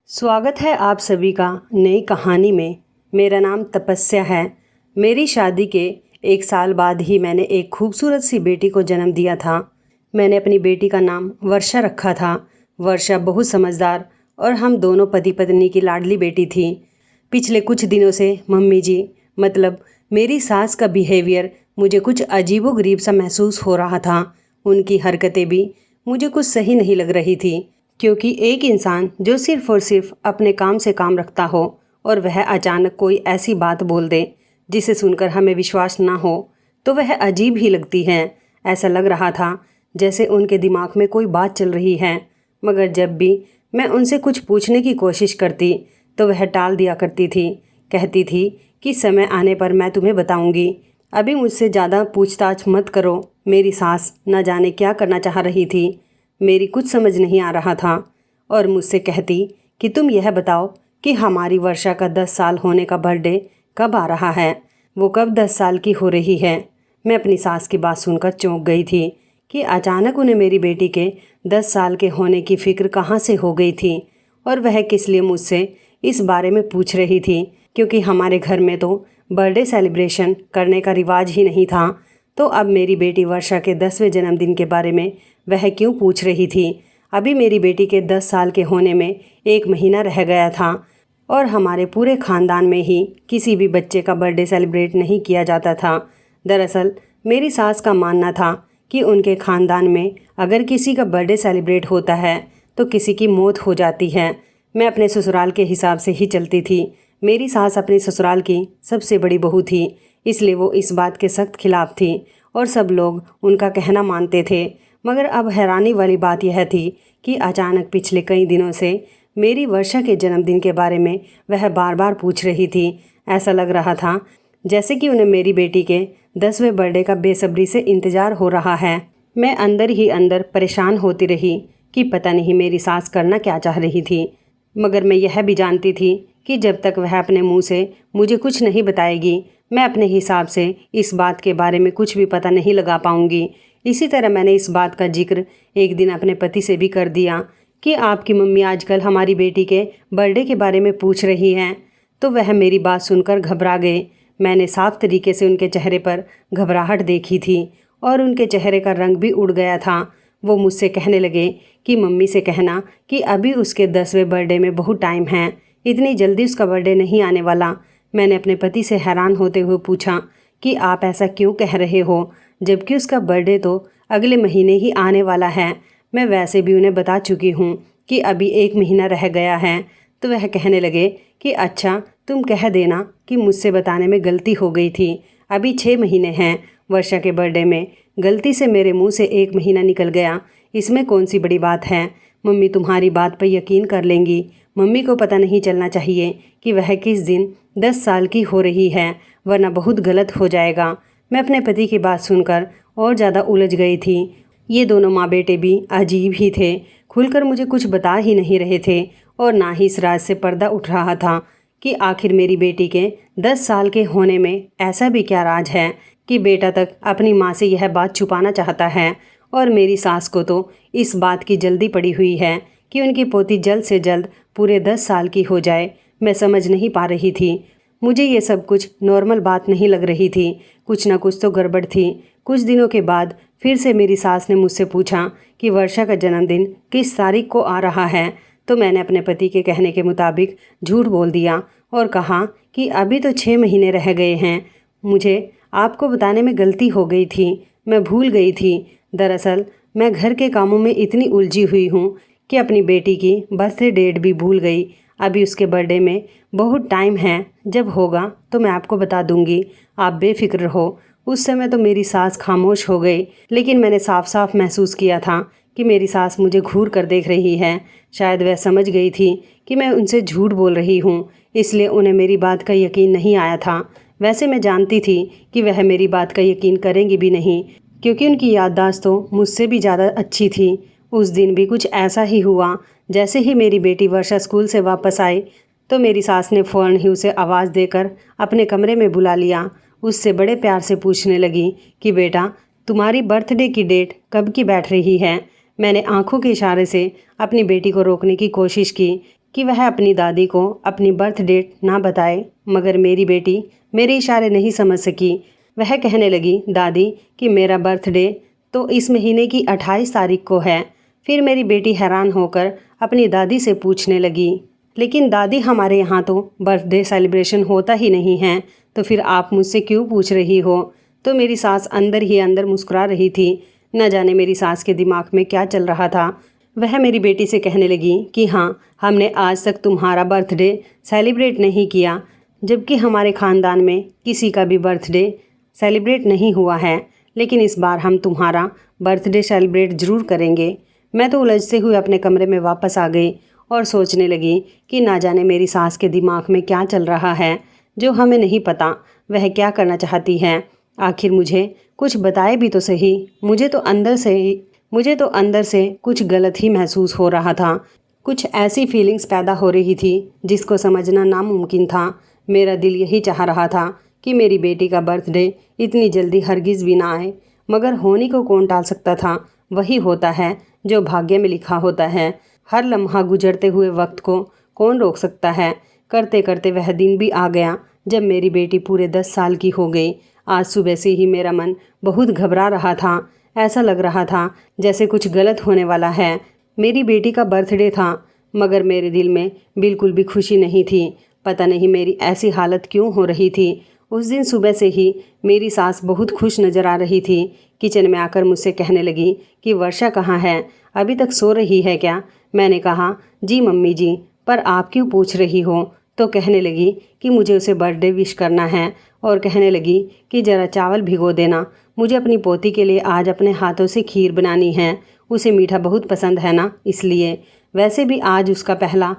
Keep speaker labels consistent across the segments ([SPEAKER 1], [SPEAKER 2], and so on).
[SPEAKER 1] स्वागत है आप सभी का नई कहानी में। मेरा नाम तपस्या है। मेरी शादी के 1 साल बाद ही मैंने एक खूबसूरत सी बेटी को जन्म दिया था। मैंने अपनी बेटी का नाम वर्षा रखा था। वर्षा बहुत समझदार और हम दोनों पति पत्नी की लाडली बेटी थी। पिछले कुछ दिनों से मम्मी जी मतलब मेरी सास का बिहेवियर मुझे कुछ अजीबोगरीब सा महसूस हो रहा था। उनकी हरकतें भी मुझे कुछ सही नहीं लग रही थी, क्योंकि एक इंसान जो सिर्फ और सिर्फ अपने काम से काम रखता हो और वह अचानक कोई ऐसी बात बोल दे जिसे सुनकर हमें विश्वास ना हो, तो वह अजीब ही लगती है। ऐसा लग रहा था जैसे उनके दिमाग में कोई बात चल रही है, मगर जब भी मैं उनसे कुछ पूछने की कोशिश करती तो वह टाल दिया करती थी। कहती थी कि समय आने पर मैं तुम्हें बताऊंगी, अभी मुझसे ज़्यादा पूछताछ मत करो। मेरी सास न जाने क्या करना चाह रही थी, मेरी कुछ समझ नहीं आ रहा था, और मुझसे कहती कि तुम यह बताओ कि हमारी वर्षा का 10 साल होने का बर्थडे कब आ रहा है, वो कब 10 साल की हो रही है। मैं अपनी सास की बात सुनकर चौंक गई थी कि अचानक उन्हें मेरी बेटी के 10 साल के होने की फ़िक्र कहाँ से हो गई थी, और वह किस लिए मुझसे इस बारे में पूछ रही थी, क्योंकि हमारे घर में तो बर्थडे सेलिब्रेशन करने का रिवाज ही नहीं था। तो अब मेरी बेटी वर्षा के 10वें जन्मदिन के बारे में वह क्यों पूछ रही थी। अभी मेरी बेटी के 10 साल के होने में 1 महीना रह गया था, और हमारे पूरे ख़ानदान में ही किसी भी बच्चे का बर्थडे सेलिब्रेट नहीं किया जाता था। दरअसल मेरी सास का मानना था कि उनके ख़ानदान में अगर किसी का बर्थडे सेलिब्रेट होता है तो किसी की मौत हो जाती है। मैं अपने ससुराल के हिसाब से ही चलती थी। मेरी सास अपने ससुराल की सबसे बड़ी बहू थी, इसलिए वो इस बात के सख्त खिलाफ थी और सब लोग उनका कहना मानते थे। मगर अब हैरानी वाली बात यह थी कि अचानक पिछले कई दिनों से मेरी वर्षा के जन्मदिन के बारे में वह बार बार पूछ रही थी। ऐसा लग रहा था जैसे कि उन्हें मेरी बेटी के 10वें बर्थडे का बेसब्री से इंतज़ार हो रहा है। मैं अंदर ही अंदर परेशान होती रही कि पता नहीं मेरी सास करना क्या चाह रही थी, मगर मैं यह भी जानती थी कि जब तक वह अपने मुंह से मुझे कुछ नहीं बताएगी, मैं अपने हिसाब से इस बात के बारे में कुछ भी पता नहीं लगा पाऊंगी। इसी तरह मैंने इस बात का जिक्र एक दिन अपने पति से भी कर दिया कि आपकी मम्मी आजकल हमारी बेटी के बर्थडे के बारे में पूछ रही हैं। तो वह मेरी बात सुनकर घबरा गए। मैंने साफ तरीके से उनके चेहरे पर घबराहट देखी थी और उनके चेहरे का रंग भी उड़ गया था। वो मुझसे कहने लगे कि मम्मी से कहना कि अभी उसके 10वें बर्थडे में बहुत टाइम है, इतनी जल्दी उसका बर्थडे नहीं आने वाला। मैंने अपने पति से हैरान होते हुए पूछा कि आप ऐसा क्यों कह रहे हो, जबकि उसका बर्थडे तो अगले महीने ही आने वाला है। मैं वैसे भी उन्हें बता चुकी हूँ कि अभी 1 महीना रह गया है। तो वह कहने लगे कि अच्छा, तुम कह देना कि मुझसे बताने में गलती हो गई थी, अभी 6 महीने हैं वर्षा के बर्थडे में, गलती से मेरे मुंह से 1 महीना निकल गया, इसमें कौन सी बड़ी बात है। मम्मी तुम्हारी बात पर यकीन कर लेंगी। मम्मी को पता नहीं चलना चाहिए कि वह किस दिन 10 साल की हो रही है, वरना बहुत गलत हो जाएगा। मैं अपने पति की बात सुनकर और ज़्यादा उलझ गई थी। ये दोनों माँ बेटे भी अजीब ही थे, खुलकर मुझे कुछ बता ही नहीं रहे थे और ना ही इस राज से पर्दा उठ रहा था कि आखिर मेरी बेटी के 10 साल के होने में ऐसा भी क्या राज है कि बेटा तक अपनी माँ से यह बात छुपाना चाहता है। और मेरी सास को तो इस बात की जल्दी पड़ी हुई है कि उनकी पोती जल्द से जल्द पूरे 10 साल की हो जाए। मैं समझ नहीं पा रही थी, मुझे ये सब कुछ नॉर्मल बात नहीं लग रही थी, कुछ ना कुछ तो गड़बड़ थी। कुछ दिनों के बाद फिर से मेरी सास ने मुझसे पूछा कि वर्षा का जन्मदिन किस तारीख को आ रहा है। तो मैंने अपने पति के कहने के मुताबिक झूठ बोल दिया और कहा कि अभी तो 6 महीने रह गए हैं। मुझे आपको बताने में गलती हो गई थी, मैं भूल गई थी। दरअसल मैं घर के कामों में इतनी उलझी हुई हूँ कि अपनी बेटी की बर्थडे डेट भी भूल गई। अभी उसके बर्थडे में बहुत टाइम है, जब होगा तो मैं आपको बता दूंगी, आप बेफिक्र रहो। उस समय तो मेरी सास खामोश हो गई, लेकिन मैंने साफ साफ महसूस किया था कि मेरी सास मुझे घूर कर देख रही है। शायद वह समझ गई थी कि मैं उनसे झूठ बोल रही हूँ, इसलिए उन्हें मेरी बात का यकीन नहीं आया था। वैसे मैं जानती थी कि वह मेरी बात का यकीन करेंगी भी नहीं, क्योंकि उनकी याददाश्त तो मुझसे भी ज़्यादा अच्छी थी। उस दिन भी कुछ ऐसा ही हुआ। जैसे ही मेरी बेटी वर्षा स्कूल से वापस आई तो मेरी सास ने फ़ौरन ही उसे आवाज़ देकर अपने कमरे में बुला लिया। उससे बड़े प्यार से पूछने लगी कि बेटा, तुम्हारी बर्थडे की डेट कब की बैठ रही है। मैंने आंखों के इशारे से अपनी बेटी को रोकने की कोशिश की, कि वह अपनी दादी को अपनी बर्थ डेट ना बताए, मगर मेरी बेटी मेरे इशारे नहीं समझ सकी। वह कहने लगी, दादी कि मेरा बर्थडे तो इस महीने की 28 तारीख को है। फिर मेरी बेटी हैरान होकर अपनी दादी से पूछने लगी, लेकिन दादी हमारे यहाँ तो बर्थडे सेलिब्रेशन होता ही नहीं है, तो फिर आप मुझसे क्यों पूछ रही हो? तो मेरी सास अंदर ही अंदर मुस्कुरा रही थी। न जाने मेरी सास के दिमाग में क्या चल रहा था। वह मेरी बेटी से कहने लगी कि हाँ, हमने आज तक तुम्हारा बर्थडे सेलिब्रेट नहीं किया, जबकि हमारे ख़ानदान में किसी का भी बर्थडे सेलिब्रेट नहीं हुआ है, लेकिन इस बार हम तुम्हारा बर्थडे सेलिब्रेट ज़रूर करेंगे। मैं तो उलझते हुए अपने कमरे में वापस आ गई और सोचने लगी कि ना जाने मेरी सास के दिमाग में क्या चल रहा है जो हमें नहीं पता। वह क्या करना चाहती है, आखिर मुझे कुछ बताए भी तो सही। मुझे तो अंदर से कुछ गलत ही महसूस हो रहा था। कुछ ऐसी फीलिंग्स पैदा हो रही थी जिसको समझना नामुमकिन था। मेरा दिल यही चाह रहा था कि मेरी बेटी का बर्थडे इतनी जल्दी हरगिज़ भी ना आए, मगर होने को कौन टाल सकता था। वही होता है जो भाग्य में लिखा होता है। हर लम्हा गुजरते हुए वक्त को कौन रोक सकता है। करते करते वह दिन भी आ गया जब मेरी बेटी पूरे 10 साल की हो गई। आज सुबह से ही मेरा मन बहुत घबरा रहा था। ऐसा लग रहा था जैसे कुछ गलत होने वाला है। मेरी बेटी का बर्थडे था, मगर मेरे दिल में बिल्कुल भी खुशी नहीं थी। पता नहीं मेरी ऐसी हालत क्यों हो रही थी। उस दिन सुबह से ही मेरी सास बहुत खुश नज़र आ रही थी। किचन में आकर मुझसे कहने लगी कि वर्षा कहाँ है, अभी तक सो रही है क्या? मैंने कहा, जी मम्मी जी, पर आप क्यों पूछ रही हो? तो कहने लगी कि मुझे उसे बर्थडे विश करना है, और कहने लगी कि ज़रा चावल भिगो देना, मुझे अपनी पोती के लिए आज अपने हाथों से खीर बनानी है। उसे मीठा बहुत पसंद है ना, इसलिए। वैसे भी आज उसका पहला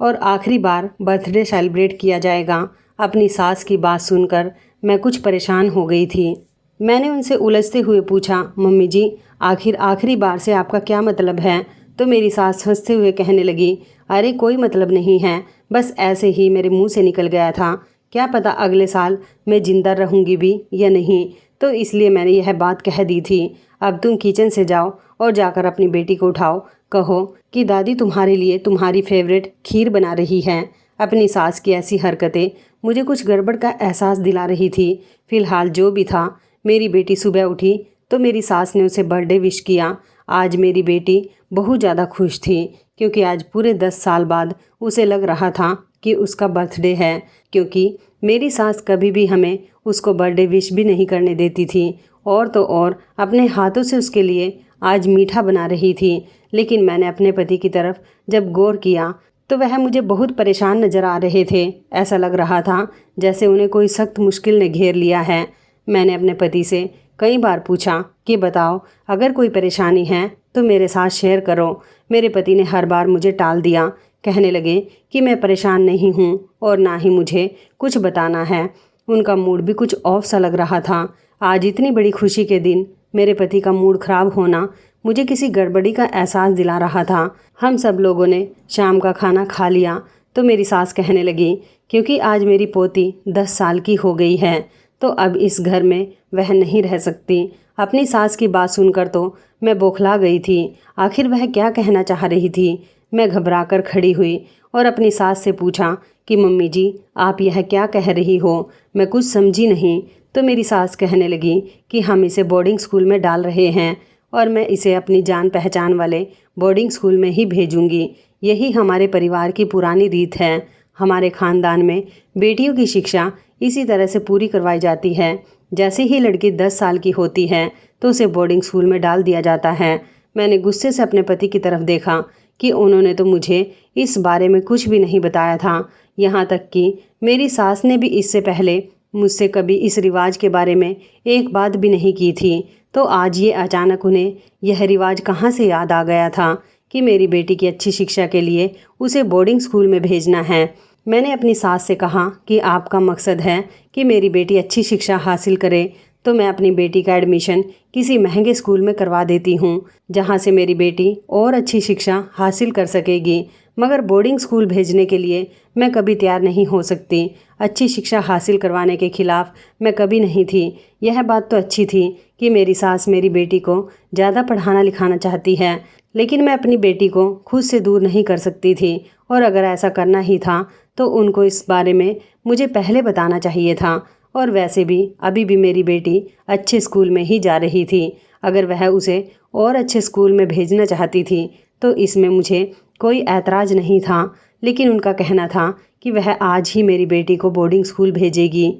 [SPEAKER 1] और आखिरी बार बर्थडे सेलिब्रेट किया जाएगा। अपनी सास की बात सुनकर मैं कुछ परेशान हो गई थी। मैंने उनसे उलझते हुए पूछा, मम्मी जी, आखिर आखिरी बार से आपका क्या मतलब है? तो मेरी सास हंसते हुए कहने लगी, अरे कोई मतलब नहीं है, बस ऐसे ही मेरे मुंह से निकल गया था। क्या पता अगले साल मैं ज़िंदा रहूँगी भी या नहीं, तो इसलिए मैंने यह बात कह दी थी। अब तुम किचन से जाओ और जाकर अपनी बेटी को उठाओ, कहो कि दादी तुम्हारे लिए तुम्हारी फेवरेट खीर बना रही है। अपनी सास की ऐसी हरकतें मुझे कुछ गड़बड़ का एहसास दिला रही थी। फिलहाल जो भी था, मेरी बेटी सुबह उठी तो मेरी सास ने उसे बर्थडे विश किया। आज मेरी बेटी बहुत ज़्यादा खुश थी, क्योंकि आज पूरे 10 साल बाद उसे लग रहा था कि उसका बर्थडे है, क्योंकि मेरी सास कभी भी हमें उसको बर्थडे विश भी नहीं करने देती थी, और तो और अपने हाथों से उसके लिए आज मीठा बना रही थी। लेकिन मैंने अपने पति की तरफ जब गौर किया तो वह मुझे बहुत परेशान नज़र आ रहे थे। ऐसा लग रहा था जैसे उन्हें कोई सख्त मुश्किल ने घेर लिया है। मैंने अपने पति से कई बार पूछा कि बताओ, अगर कोई परेशानी है तो मेरे साथ शेयर करो। मेरे पति ने हर बार मुझे टाल दिया। कहने लगे कि मैं परेशान नहीं हूँ और ना ही मुझे कुछ बताना है। उनका मूड भी कुछ ऑफ सा लग रहा था। आज इतनी बड़ी खुशी के दिन मेरे पति का मूड ख़राब होना मुझे किसी गड़बड़ी का एहसास दिला रहा था। हम सब लोगों ने शाम का खाना खा लिया तो मेरी सास कहने लगी, क्योंकि आज मेरी पोती 10 साल की हो गई है तो अब इस घर में वह नहीं रह सकती। अपनी सास की बात सुनकर तो मैं बौखला गई थी। आखिर वह क्या कहना चाह रही थी। मैं घबराकर खड़ी हुई और अपनी सास से पूछा कि मम्मी जी, आप यह क्या कह रही हो? मैं कुछ समझी नहीं। तो मेरी सास कहने लगी कि हम इसे बोर्डिंग स्कूल में डाल रहे हैं और मैं इसे अपनी जान पहचान वाले बोर्डिंग स्कूल में ही भेजूंगी। यही हमारे परिवार की पुरानी रीत है। हमारे ख़ानदान में बेटियों की शिक्षा इसी तरह से पूरी करवाई जाती है। जैसे ही लड़की 10 साल की होती है तो उसे बोर्डिंग स्कूल में डाल दिया जाता है। मैंने गुस्से से अपने पति की तरफ देखा कि उन्होंने तो मुझे इस बारे में कुछ भी नहीं बताया था। यहाँ तक कि मेरी सास ने भी इससे पहले मुझसे कभी इस रिवाज के बारे में एक बात भी नहीं की थी। तो आज ये अचानक उन्हें यह रिवाज कहाँ से याद आ गया था कि मेरी बेटी की अच्छी शिक्षा के लिए उसे बोर्डिंग स्कूल में भेजना है। मैंने अपनी सास से कहा कि आपका मकसद है कि मेरी बेटी अच्छी शिक्षा हासिल करे, तो मैं अपनी बेटी का एडमिशन किसी महंगे स्कूल में करवा देती हूँ, जहाँ से मेरी बेटी और अच्छी शिक्षा हासिल कर सकेगी। मगर बोर्डिंग स्कूल भेजने के लिए मैं कभी तैयार नहीं हो सकती। अच्छी शिक्षा हासिल करवाने के खिलाफ मैं कभी नहीं थी। यह बात तो अच्छी थी कि मेरी सास मेरी बेटी को ज़्यादा पढ़ाना लिखाना चाहती है, लेकिन मैं अपनी बेटी को खुद से दूर नहीं कर सकती थी और अगर ऐसा करना ही था तो उनको इस बारे में मुझे पहले बताना चाहिए था। और वैसे भी अभी भी मेरी बेटी अच्छे स्कूल में ही जा रही थी। अगर वह उसे और अच्छे स्कूल में भेजना चाहती थी तो इसमें मुझे कोई ऐतराज़ नहीं था, लेकिन उनका कहना था कि वह आज ही मेरी बेटी को बोर्डिंग स्कूल भेजेगी।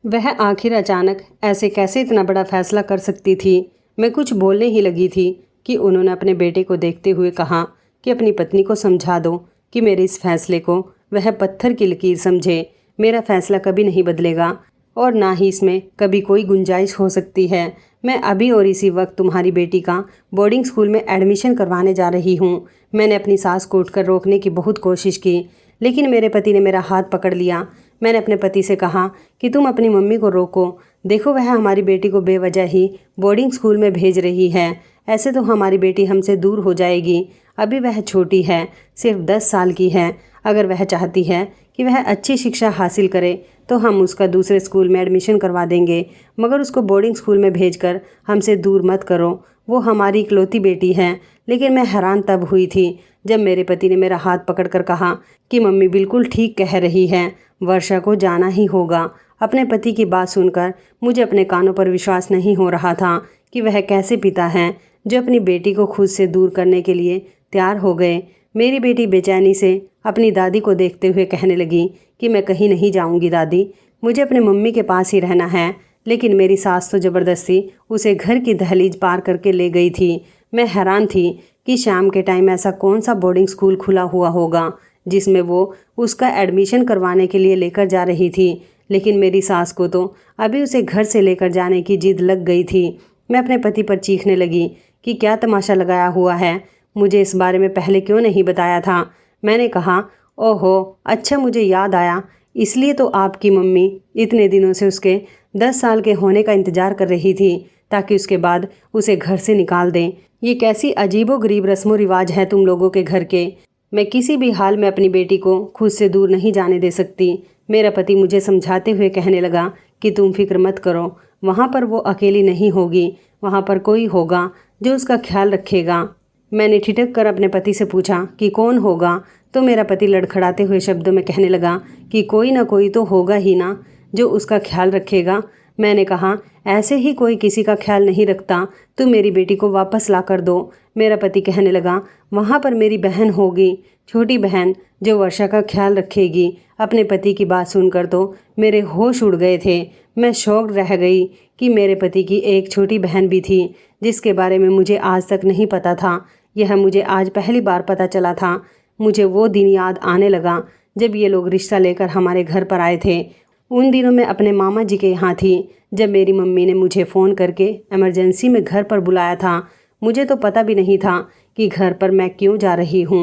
[SPEAKER 1] वह आखिर अचानक ऐसे कैसे इतना बड़ा फैसला कर सकती थी। मैं कुछ बोलने ही लगी थी कि उन्होंने अपने बेटे को देखते हुए कहा कि अपनी पत्नी को समझा दो कि मेरे इस फैसले को वह पत्थर की लकीर समझे। मेरा फैसला कभी नहीं बदलेगा और ना ही इसमें कभी कोई गुंजाइश हो सकती है। मैं अभी और इसी वक्त तुम्हारी बेटी का बोर्डिंग स्कूल में एडमिशन करवाने जा रही हूँ। मैंने अपनी सास को उठकर रोकने की बहुत कोशिश की, लेकिन मेरे पति ने मेरा हाथ पकड़ लिया। मैंने अपने पति से कहा कि तुम अपनी मम्मी को रोको। देखो, वह हमारी बेटी को बेवजह ही बोर्डिंग स्कूल में भेज रही है। ऐसे तो हमारी बेटी हमसे दूर हो जाएगी। अभी वह छोटी है, सिर्फ 10 साल की है। अगर वह चाहती है कि वह अच्छी शिक्षा हासिल करे तो हम उसका दूसरे स्कूल में एडमिशन करवा देंगे, मगर उसको बोर्डिंग स्कूल में भेजकर हमसे दूर मत करो। वो हमारी इकलौती बेटी है। लेकिन मैं हैरान तब हुई थी जब मेरे पति ने मेरा हाथ पकड़कर कहा कि मम्मी बिल्कुल ठीक कह रही है, वर्षा को जाना ही होगा। अपने पति की बात सुनकर मुझे अपने कानों पर विश्वास नहीं हो रहा था कि वह कैसे पिता हैं जो अपनी बेटी को खुद से दूर करने के लिए तैयार हो गए। मेरी बेटी बेचैनी से अपनी दादी को देखते हुए कहने लगी कि मैं कहीं नहीं जाऊंगी दादी, मुझे अपने मम्मी के पास ही रहना है। लेकिन मेरी सास तो ज़बरदस्ती उसे घर की दहलीज पार करके ले गई थी। मैं हैरान थी कि शाम के टाइम ऐसा कौन सा बोर्डिंग स्कूल खुला हुआ होगा जिसमें वो उसका एडमिशन करवाने के लिए लेकर जा रही थी। लेकिन मेरी सास को तो अभी उसे घर से लेकर जाने की जिद लग गई थी। मैं अपने पति पर चीखने लगी कि क्या तमाशा लगाया हुआ है, मुझे इस बारे में पहले क्यों नहीं बताया था। मैंने कहा, ओहो अच्छा, मुझे याद आया, इसलिए तो आपकी मम्मी इतने दिनों से उसके 10 साल के होने का इंतज़ार कर रही थी ताकि उसके बाद उसे घर से निकाल दें। ये कैसी अजीबोगरीब रस्मों रिवाज है तुम लोगों के घर के। मैं किसी भी हाल में अपनी बेटी को खुद से दूर नहीं जाने दे सकती। मेरा पति मुझे समझाते हुए कहने लगा कि तुम फिक्र मत करो, वहाँ पर वो अकेली नहीं होगी, वहाँ पर कोई होगा जो उसका ख्याल रखेगा। मैंने ठिठक कर अपने पति से पूछा कि कौन होगा, तो मेरा पति लड़खड़ाते हुए शब्दों में कहने लगा कि कोई ना कोई तो होगा ही ना जो उसका ख्याल रखेगा। मैंने कहा, ऐसे ही कोई किसी का ख्याल नहीं रखता, तुम मेरी बेटी को वापस ला कर दो। मेरा पति कहने लगा, वहाँ पर मेरी बहन होगी, छोटी बहन, जो वर्षा का ख्याल रखेगी। अपने पति की बात सुनकर तो मेरे होश उड़ गए थे। मैं शॉक्ड रह गई कि मेरे पति की एक छोटी बहन भी थी जिसके बारे में मुझे आज तक नहीं पता था। यह मुझे आज पहली बार पता चला था। मुझे वो दिन याद आने लगा जब ये लोग रिश्ता लेकर हमारे घर पर आए थे। उन दिनों मैं अपने मामा जी के यहाँ थी जब मेरी मम्मी ने मुझे फ़ोन करके इमरजेंसी में घर पर बुलाया था। मुझे तो पता भी नहीं था कि घर पर मैं क्यों जा रही हूँ।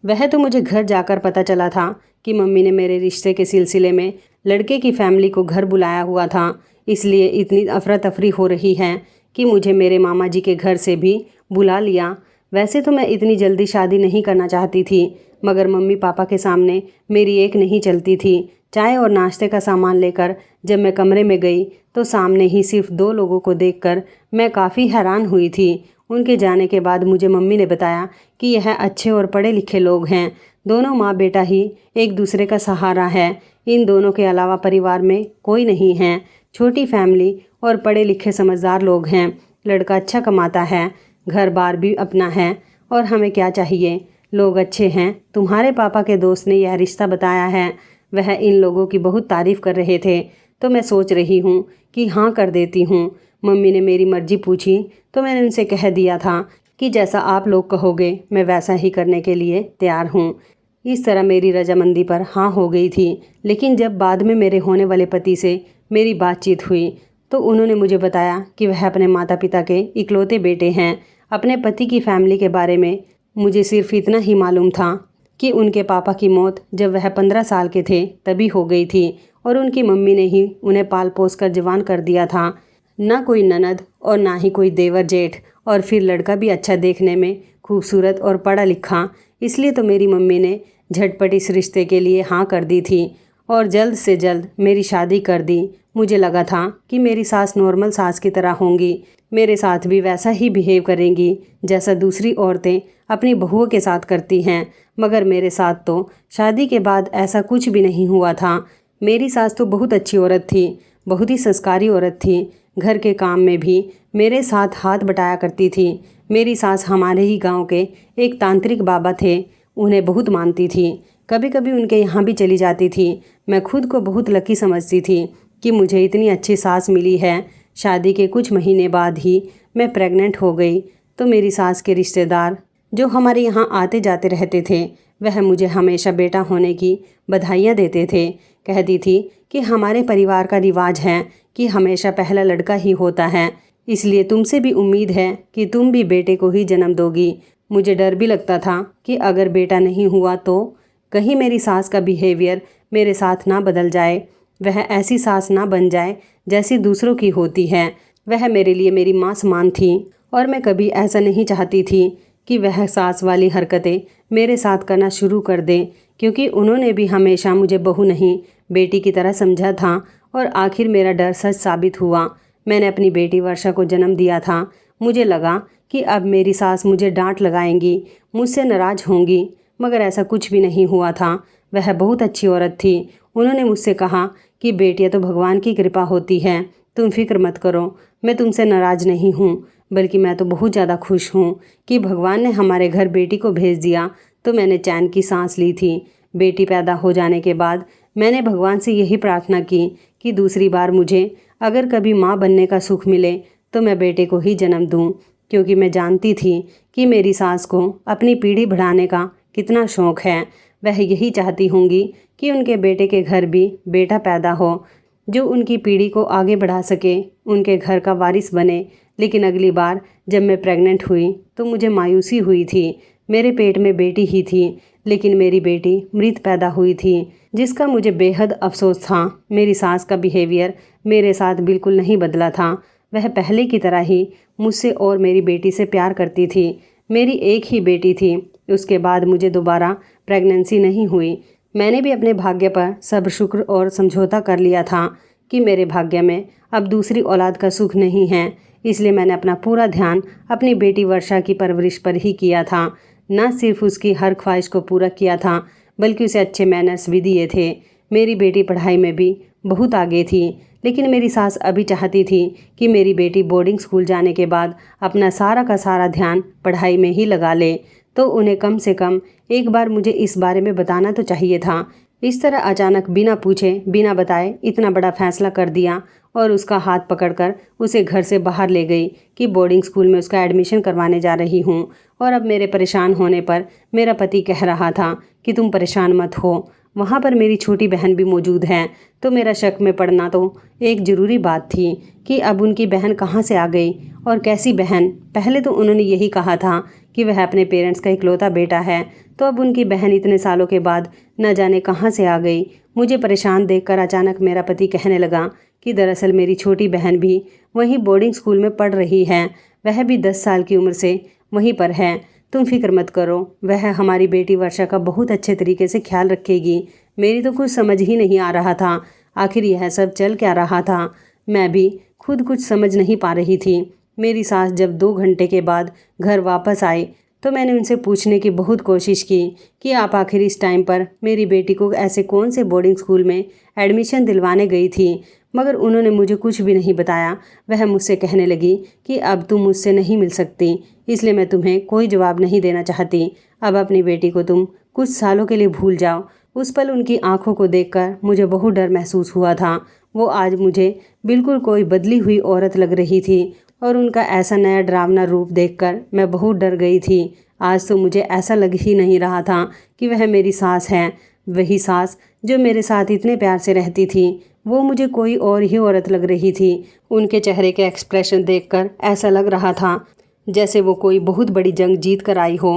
[SPEAKER 1] वह तो मुझे घर जाकर पता चला था कि मम्मी ने मेरे रिश्ते के सिलसिले में लड़के की फैमिली को घर बुलाया हुआ था। इसलिए इतनी अफरा तफरी हो रही है कि मुझे मेरे मामा जी के घर से भी बुला लिया। वैसे तो मैं इतनी जल्दी शादी नहीं करना चाहती थी, मगर मम्मी पापा के सामने मेरी एक नहीं चलती थी। चाय और नाश्ते का सामान लेकर जब मैं कमरे में गई तो सामने ही सिर्फ 2 लोगों को देखकर मैं काफ़ी हैरान हुई थी। उनके जाने के बाद मुझे मम्मी ने बताया कि यह अच्छे और पढ़े लिखे लोग हैं। दोनों माँ बेटा ही एक दूसरे का सहारा है। इन दोनों के अलावा परिवार में कोई नहीं है। छोटी फैमिली और पढ़े लिखे समझदार लोग हैं। लड़का अच्छा कमाता है, घर बार भी अपना है, और हमें क्या चाहिए। लोग अच्छे हैं। तुम्हारे पापा के दोस्त ने यह रिश्ता बताया है। वह इन लोगों की बहुत तारीफ़ कर रहे थे, तो मैं सोच रही हूँ कि हाँ कर देती हूँ। मम्मी ने मेरी मर्जी पूछी तो मैंने उनसे कह दिया था कि जैसा आप लोग कहोगे मैं वैसा ही करने के लिए तैयार हूँ। इस तरह मेरी रजामंदी पर हाँ हो गई थी। लेकिन जब बाद में मेरे होने वाले पति से मेरी बातचीत हुई तो उन्होंने मुझे बताया कि वह अपने माता पिता के इकलौते बेटे हैं। अपने पति की फैमिली के बारे में मुझे सिर्फ इतना ही मालूम था कि उनके पापा की मौत जब वह 15 साल के थे तभी हो गई थी और उनकी मम्मी ने ही उन्हें पाल पोस कर जवान कर दिया था। ना कोई ननद और ना ही कोई देवर जेठ, और फिर लड़का भी अच्छा देखने में, खूबसूरत और पढ़ा लिखा। इसलिए तो मेरी मम्मी ने झटपट इस रिश्ते के लिए हाँ कर दी थी। और जल्द से जल्द मेरी शादी कर दी। मुझे लगा था कि मेरी सास नॉर्मल सास की तरह होंगी, मेरे साथ भी वैसा ही बिहेव करेंगी जैसा दूसरी औरतें अपनी बहुओं के साथ करती हैं, मगर मेरे साथ तो शादी के बाद ऐसा कुछ भी नहीं हुआ था। मेरी सास तो बहुत अच्छी औरत थी, बहुत ही संस्कारी औरत थी। घर के काम में भी मेरे साथ हाथ बटाया करती थी। मेरी सास हमारे ही गांव के एक तांत्रिक बाबा थे, उन्हें बहुत मानती थी। कभी कभी उनके यहाँ भी चली जाती थी। मैं खुद को बहुत लकी समझती थी कि मुझे इतनी अच्छी सास मिली है। शादी के कुछ महीने बाद ही मैं प्रेग्नेंट हो गई तो मेरी सास के रिश्तेदार जो हमारे यहाँ आते जाते रहते थे वह मुझे हमेशा बेटा होने की बधाइयाँ देते थे। कहती थी कि हमारे परिवार का रिवाज है कि हमेशा पहला लड़का ही होता है, इसलिए तुमसे भी उम्मीद है कि तुम भी बेटे को ही जन्म दोगी। मुझे डर भी लगता था कि अगर बेटा नहीं हुआ तो कहीं मेरी सास का बिहेवियर मेरे साथ ना बदल जाए, वह ऐसी सास ना बन जाए जैसी दूसरों की होती है। वह मेरे लिए मेरी माँ समान थी और मैं कभी ऐसा नहीं चाहती थी कि वह सास वाली हरकतें मेरे साथ करना शुरू कर दें, क्योंकि उन्होंने भी हमेशा मुझे बहू नहीं बेटी की तरह समझा था और आखिर मेरा डर सच साबित हुआ। मैंने अपनी बेटी वर्षा को जन्म दिया था। मुझे लगा कि अब मेरी सास मुझे डांट लगाएंगी, मुझसे नाराज़ होंगी, मगर ऐसा कुछ भी नहीं हुआ था। वह बहुत अच्छी औरत थी। उन्होंने मुझसे कहा कि बेटियां तो भगवान की कृपा होती है, तुम फिक्र मत करो, मैं तुमसे नाराज़ नहीं हूँ, बल्कि मैं तो बहुत ज़्यादा खुश हूँ कि भगवान ने हमारे घर बेटी को भेज दिया। तो मैंने चैन की सांस ली थी। बेटी पैदा हो जाने के बाद मैंने भगवान से यही प्रार्थना की कि दूसरी बार मुझे अगर कभी माँ बनने का सुख मिले तो मैं बेटे को ही जन्म दूँ, क्योंकि मैं जानती थी कि मेरी सास को अपनी पीढ़ी बढ़ाने का कितना शौक़ है। वह यही चाहती होंगी कि उनके बेटे के घर भी बेटा पैदा हो जो उनकी पीढ़ी को आगे बढ़ा सके, उनके घर का वारिस बने। लेकिन अगली बार जब मैं प्रेग्नेंट हुई तो मुझे मायूसी हुई थी। मेरे पेट में बेटी ही थी, लेकिन मेरी बेटी मृत पैदा हुई थी, जिसका मुझे बेहद अफसोस था। मेरी सास का बिहेवियर मेरे साथ बिल्कुल नहीं बदला था। वह पहले की तरह ही मुझसे और मेरी बेटी से प्यार करती थी। मेरी एक ही बेटी थी। उसके बाद मुझे दोबारा प्रेगनेंसी नहीं हुई। मैंने भी अपने भाग्य पर सब्र शुक्र और समझौता कर लिया था कि मेरे भाग्य में अब दूसरी औलाद का सुख नहीं है। इसलिए मैंने अपना पूरा ध्यान अपनी बेटी वर्षा की परवरिश पर ही किया था। न सिर्फ उसकी हर ख्वाहिश को पूरा किया था, बल्कि उसे अच्छे मैनर्स भी दिए थे। मेरी बेटी पढ़ाई में भी बहुत आगे थी, लेकिन मेरी सास अभी चाहती थी कि मेरी बेटी बोर्डिंग स्कूल जाने के बाद अपना सारा का सारा ध्यान पढ़ाई में ही लगा ले। तो उन्हें कम से कम एक बार मुझे इस बारे में बताना तो चाहिए था। इस तरह अचानक बिना पूछे बिना बताए इतना बड़ा फैसला कर दिया और उसका हाथ पकड़कर उसे घर से बाहर ले गई कि बोर्डिंग स्कूल में उसका एडमिशन करवाने जा रही हूँ। और अब मेरे परेशान होने पर मेरा पति कह रहा था कि तुम परेशान मत हो, वहाँ पर मेरी छोटी बहन भी मौजूद है। तो मेरा शक में पड़ना तो एक ज़रूरी बात थी कि अब उनकी बहन कहाँ से आ गई और कैसी बहन। पहले तो उन्होंने यही कहा था कि वह अपने पेरेंट्स का इकलौता बेटा है, तो अब उनकी बहन इतने सालों के बाद न जाने कहाँ से आ गई। मुझे परेशान देखकर अचानक मेरा पति कहने लगा कि दरअसल मेरी छोटी बहन भी वहीं बोर्डिंग स्कूल में पढ़ रही है, वह भी 10 साल की उम्र से वहीं पर है। तुम फिक्र मत करो, वह हमारी बेटी वर्षा का बहुत अच्छे तरीके से ख्याल रखेगी। मेरी तो कुछ समझ ही नहीं आ रहा था, आखिर यह सब चल क्या रहा था। मैं भी खुद कुछ समझ नहीं पा रही थी। मेरी सास जब 2 घंटे के बाद घर वापस आए तो मैंने उनसे पूछने की बहुत कोशिश की कि आप आखिर इस टाइम पर मेरी बेटी को ऐसे कौन से बोर्डिंग स्कूल में एडमिशन दिलवाने गई थी, मगर उन्होंने मुझे कुछ भी नहीं बताया। वह मुझसे कहने लगी कि अब तुम मुझसे नहीं मिल सकती, इसलिए मैं तुम्हें कोई जवाब नहीं देना चाहती। अब अपनी बेटी को तुम कुछ सालों के लिए भूल जाओ। उस पल उनकी आंखों को देखकर मुझे बहुत डर महसूस हुआ था। वो आज मुझे बिल्कुल कोई बदली हुई औरत लग रही थी और उनका ऐसा नया डरावना रूप देखकर मैं बहुत डर गई थी। आज तो मुझे ऐसा लग ही नहीं रहा था कि वह मेरी सास है। वही सास जो मेरे साथ इतने प्यार से रहती थी, वो मुझे कोई और ही औरत लग रही थी। उनके चेहरे के एक्सप्रेशन देखकर ऐसा लग रहा था जैसे वो कोई बहुत बड़ी जंग जीत कर आई हो।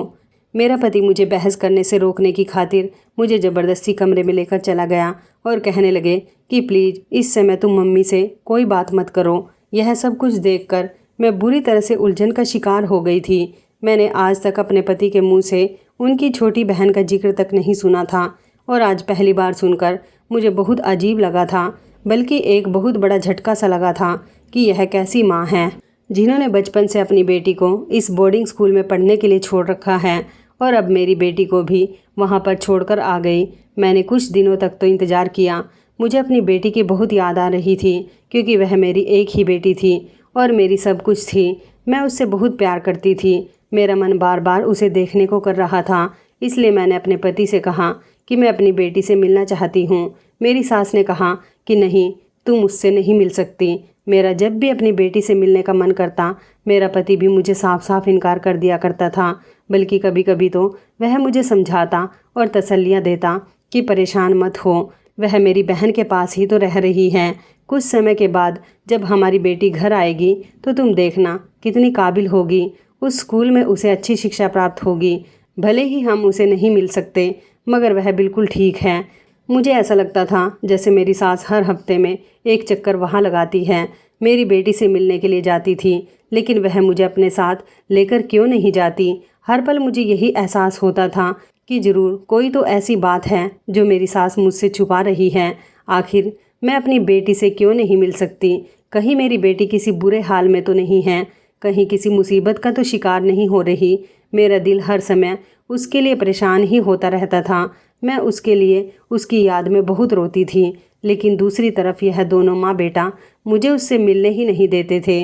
[SPEAKER 1] मेरा पति मुझे बहस करने से रोकने की खातिर मुझे ज़बरदस्ती कमरे में लेकर चला गया और कहने लगे कि प्लीज़ इस समय तुम मम्मी से कोई बात मत करो। यह सब कुछ देखकर मैं बुरी तरह से उलझन का शिकार हो गई थी। मैंने आज तक अपने पति के मुंह से उनकी छोटी बहन का जिक्र तक नहीं सुना था और आज पहली बार सुनकर मुझे बहुत अजीब लगा था, बल्कि एक बहुत बड़ा झटका सा लगा था कि यह कैसी माँ है जिन्होंने बचपन से अपनी बेटी को इस बोर्डिंग स्कूल में पढ़ने के लिए छोड़ रखा है और अब मेरी बेटी को भी वहाँ पर छोड़कर आ गई। मैंने कुछ दिनों तक तो इंतज़ार किया। मुझे अपनी बेटी की बहुत याद आ रही थी, क्योंकि वह मेरी एक ही बेटी थी और मेरी सब कुछ थी। मैं उससे बहुत प्यार करती थी। मेरा मन बार बार उसे देखने को कर रहा था। इसलिए मैंने अपने पति से कहा कि मैं अपनी बेटी से मिलना चाहती हूँ। मेरी सास ने कहा कि नहीं, तुम मुझसे नहीं मिल सकती। मेरा जब भी अपनी बेटी से मिलने का मन करता, मेरा पति भी मुझे साफ साफ इनकार कर दिया करता था। बल्कि कभी कभी तो वह मुझे समझाता और तसल्लियाँ देता कि परेशान मत हो, वह मेरी बहन के पास ही तो रह रही है। कुछ समय के बाद जब हमारी बेटी घर आएगी तो तुम देखना कितनी काबिल होगी। उस स्कूल में उसे अच्छी शिक्षा प्राप्त होगी। भले ही हम उसे नहीं मिल सकते, मगर वह बिल्कुल ठीक है। मुझे ऐसा लगता था जैसे मेरी सास हर हफ्ते में एक चक्कर वहाँ लगाती है। मेरी बेटी से मिलने के लिए जाती थी, लेकिन वह मुझे अपने साथ लेकर क्यों नहीं जाती। हर पल मुझे यही एहसास होता था कि ज़रूर कोई तो ऐसी बात है जो मेरी सास मुझसे छुपा रही है। आखिर मैं अपनी बेटी से क्यों नहीं मिल सकती? कहीं मेरी बेटी किसी बुरे हाल में तो नहीं है, कहीं किसी मुसीबत का तो शिकार नहीं हो रही। मेरा दिल हर समय उसके लिए परेशान ही होता रहता था। मैं उसके लिए उसकी याद में बहुत रोती थी, लेकिन दूसरी तरफ यह दोनों माँ बेटा मुझे उससे मिलने ही नहीं देते थे।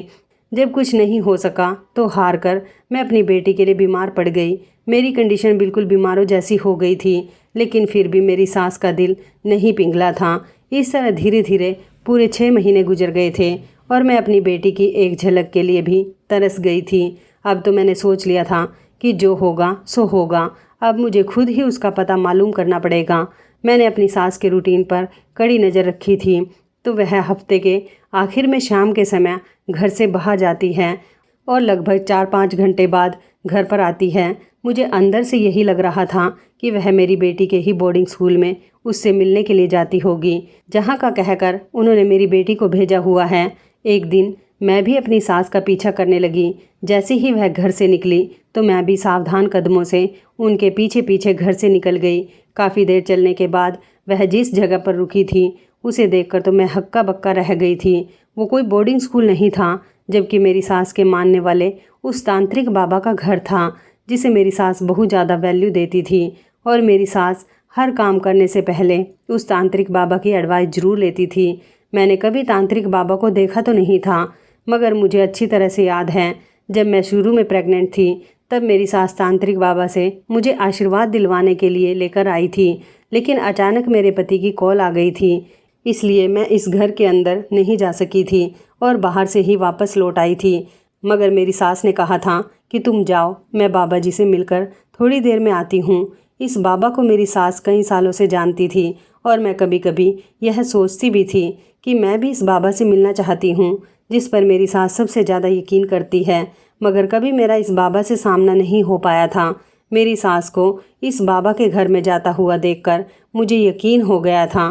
[SPEAKER 1] जब कुछ नहीं हो सका तो हार कर मैं अपनी बेटी के लिए बीमार पड़ गई। मेरी कंडीशन बिल्कुल बीमारों जैसी हो गई थी, लेकिन फिर भी मेरी सास का दिल नहीं पिघला था। इस तरह धीरे धीरे पूरे 6 महीने गुजर गए थे और मैं अपनी बेटी की एक झलक के लिए भी तरस गई थी। अब तो मैंने सोच लिया था कि जो होगा सो होगा। अब मुझे खुद ही उसका पता मालूम करना पड़ेगा। मैंने अपनी सास के रूटीन पर कड़ी नज़र रखी थी, तो वह हफ्ते के आखिर में शाम के समय घर से बाहर जाती है और लगभग 4-5 घंटे बाद घर पर आती है। मुझे अंदर से यही लग रहा था कि वह मेरी बेटी के ही बोर्डिंग स्कूल में उससे मिलने के लिए जाती होगी, जहाँ का कहकर उन्होंने मेरी बेटी को भेजा हुआ है। एक दिन मैं भी अपनी सास का पीछा करने लगी। जैसे ही वह घर से निकली तो मैं भी सावधान कदमों से उनके पीछे पीछे घर से निकल गई। काफ़ी देर चलने के बाद वह जिस जगह पर रुकी थी उसे देखकर तो मैं हक्का बक्का रह गई थी। वो कोई बोर्डिंग स्कूल नहीं था, जबकि मेरी सास के मानने वाले उस तांत्रिक बाबा का घर था, जिसे मेरी सास बहुत ज़्यादा वैल्यू देती थी। और मेरी सास हर काम करने से पहले उस तांत्रिक बाबा की एडवाइस ज़रूर लेती थी। मैंने कभी तांत्रिक बाबा को देखा तो नहीं था, मगर मुझे अच्छी तरह से याद है जब मैं शुरू में प्रेग्नेंट थी तब मेरी सास तांत्रिक बाबा से मुझे आशीर्वाद दिलवाने के लिए लेकर आई थी। लेकिन अचानक मेरे पति की कॉल आ गई थी, इसलिए मैं इस घर के अंदर नहीं जा सकी थी और बाहर से ही वापस लौट आई थी। मगर मेरी सास ने कहा था कि तुम जाओ, मैं बाबा जी से मिलकर थोड़ी देर में आती हूँ। इस बाबा को मेरी सास कई सालों से जानती थी और मैं कभी कभी यह सोचती भी थी कि मैं भी इस बाबा से मिलना चाहती हूँ, जिस पर मेरी सास सबसे ज़्यादा यकीन करती है। मगर कभी मेरा इस बाबा से सामना नहीं हो पाया था। मेरी सास को इस बाबा के घर में जाता हुआ देखकर मुझे यकीन हो गया था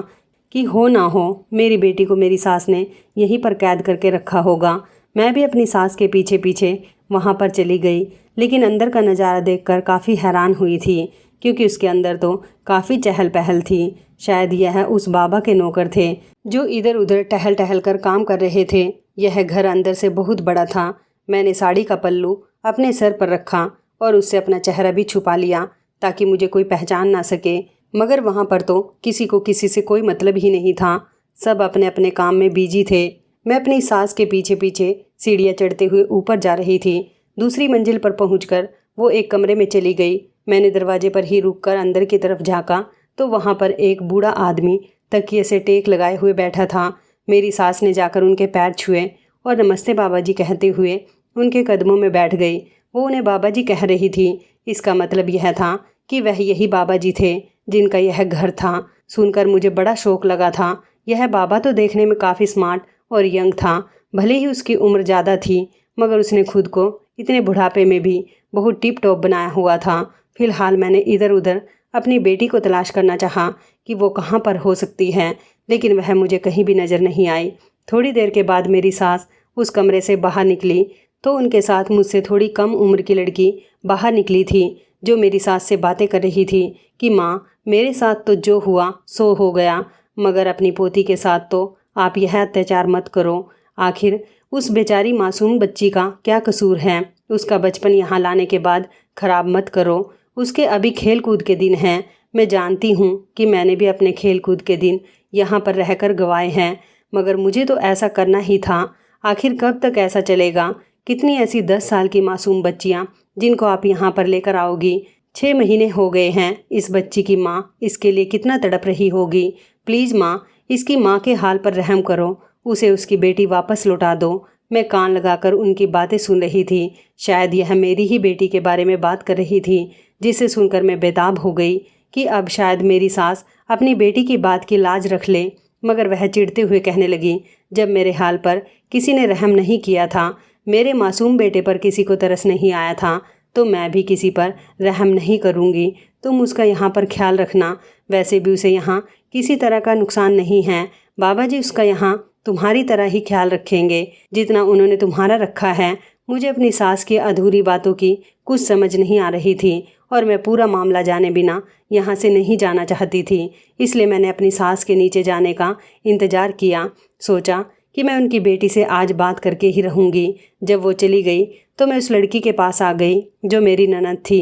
[SPEAKER 1] कि हो ना हो मेरी बेटी को मेरी सास ने यहीं पर कैद करके रखा होगा। मैं भी अपनी सास के पीछे पीछे वहाँ पर चली गई, लेकिन अंदर का नज़ारा देखकर काफ़ी हैरान हुई थी, क्योंकि उसके अंदर तो काफ़ी चहल पहल थी। शायद यह उस बाबा के नौकर थे जो इधर उधर टहल टहल कर काम कर रहे थे। यह घर अंदर से बहुत बड़ा था। मैंने साड़ी का पल्लू अपने सर पर रखा और उससे अपना चेहरा भी छुपा लिया ताकि मुझे कोई पहचान ना सके। मगर वहाँ पर तो किसी को किसी से कोई मतलब ही नहीं था। सब अपने अपने काम में बिजी थे। मैं अपनी सास के पीछे पीछे सीढ़ियाँ चढ़ते हुए ऊपर जा रही थी। दूसरी मंजिल पर पहुंचकर वो एक कमरे में चली गई। मैंने दरवाजे पर ही रुककर अंदर की तरफ झाँका तो वहाँ पर एक बूढ़ा आदमी तकिए से टेक लगाए हुए बैठा था। मेरी सास ने जाकर उनके पैर छुए और नमस्ते बाबा जी कहते हुए उनके कदमों में बैठ गई। वो उन्हें बाबा जी कह रही थी। इसका मतलब यह था कि वह यही बाबा जी थे जिनका यह घर था। सुनकर मुझे बड़ा शौक लगा था। यह बाबा तो देखने में काफ़ी स्मार्ट और यंग था। भले ही उसकी उम्र ज़्यादा थी, मगर उसने खुद को इतने बुढ़ापे में भी बहुत टिप टॉप बनाया हुआ था। फिलहाल मैंने इधर उधर अपनी बेटी को तलाश करना चाहा कि वो कहाँ पर हो सकती है, लेकिन वह मुझे कहीं भी नज़र नहीं आई। थोड़ी देर के बाद मेरी सास उस कमरे से बाहर निकली तो उनके साथ मुझसे थोड़ी कम उम्र की लड़की बाहर निकली थी, जो मेरी सास से बातें कर रही थी कि माँ, मेरे साथ तो जो हुआ सो हो गया, मगर अपनी पोती के साथ तो आप यह अत्याचार मत करो। आखिर उस बेचारी मासूम बच्ची का क्या कसूर है? उसका बचपन यहाँ लाने के बाद खराब मत करो। उसके अभी खेल कूद के दिन हैं। मैं जानती हूँ कि मैंने भी अपने खेल कूद के दिन यहाँ पर रहकर गंवाए हैं, मगर मुझे तो ऐसा करना ही था। आखिर कब तक ऐसा चलेगा? कितनी ऐसी 10 साल की मासूम बच्चियाँ जिनको आप यहाँ पर लेकर आओगी? 6 महीने हो गए हैं। इस बच्ची की माँ इसके लिए कितना तड़प रही होगी। प्लीज़ माँ, इसकी माँ के हाल पर रहम करो, उसे उसकी बेटी वापस लौटा दो। मैं कान लगाकर उनकी बातें सुन रही थी। शायद यह मेरी ही बेटी के बारे में बात कर रही थी, जिसे सुनकर मैं बेताब हो गई कि अब शायद मेरी सास अपनी बेटी की बात की लाज रख ले। मगर वह चिढ़ते हुए कहने लगी, जब मेरे हाल पर किसी ने रहम नहीं किया था, मेरे मासूम बेटे पर किसी को तरस नहीं आया था, तो मैं भी किसी पर रहम नहीं करूँगी। तुम उसका यहाँ पर ख्याल रखना। वैसे भी उसे यहाँ किसी तरह का नुकसान नहीं है। बाबा जी उसका यहाँ तुम्हारी तरह ही ख्याल रखेंगे जितना उन्होंने तुम्हारा रखा है। मुझे अपनी सास की अधूरी बातों की कुछ समझ नहीं आ रही थी और मैं पूरा मामला जाने बिना यहाँ से नहीं जाना चाहती थी। इसलिए मैंने अपनी सास के नीचे जाने का इंतज़ार किया। सोचा कि मैं उनकी बेटी से आज बात करके ही रहूँगी। जब वो चली गई तो मैं उस लड़की के पास आ गई जो मेरी ननद थी।